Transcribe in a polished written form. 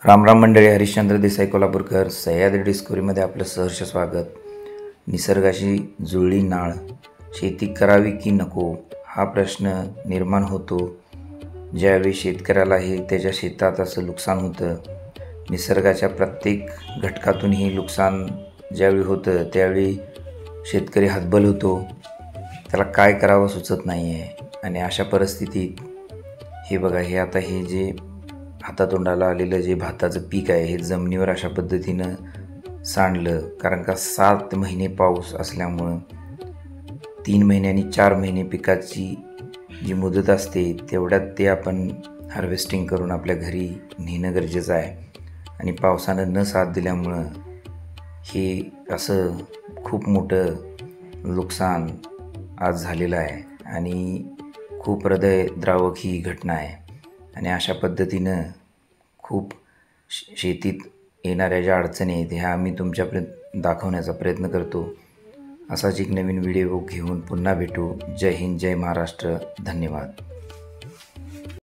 रामराम मंडळी, हरिश्चंद्र देसाई कोल्हापूरकर सह्याद्री डिस्कवरीमध्ये आपलं सहर्ष स्वागत. निसर्गाशी जुळली नाळ, शेती करावी की नको हा प्रश्न निर्माण होतो ज्यावेळी शेतकऱ्याला हे त्याच्या शेतात असं नुकसान होतं. निसर्गाच्या प्रत्येक घटकातून नुकसान ज्यावेळी होतं त्यावेळी शेतकरी हतबल होतो, त्याला काय करावं सुचत नाही आहे. आणि अशा परिस्थितीत हे बघा, हे जे हातातोंडाला आलेलं जे भाताचं पीक आहे हे जमिनीवर अशा पद्धतीनं सांडलं. कारण का 7 महिने पाऊस असल्यामुळं 3 महिने आणि 4 महिने पिकाची जी मुदत असते तेवढ्यात ते आपण हार्वेस्टिंग करून आपल्या घरी नेणं गरजेचं आहे. आणि पावसानं न साथ दिल्यामुळं हे असं खूप मोठं नुकसान आज झालेलं आहे आणि खूप हृदयद्रावक ही घटना आहे. आणि अशा पद्धतीनं खूप शेतीत येणाऱ्या ज्या अडचणी आहेत ह्या आम्ही तुमच्यापर्यंत दाखवण्याचा प्रयत्न करतो. असाच एक नवीन व्हिडिओ घेऊन पुन्हा भेटू. जय हिंद, जय महाराष्ट्र. धन्यवाद.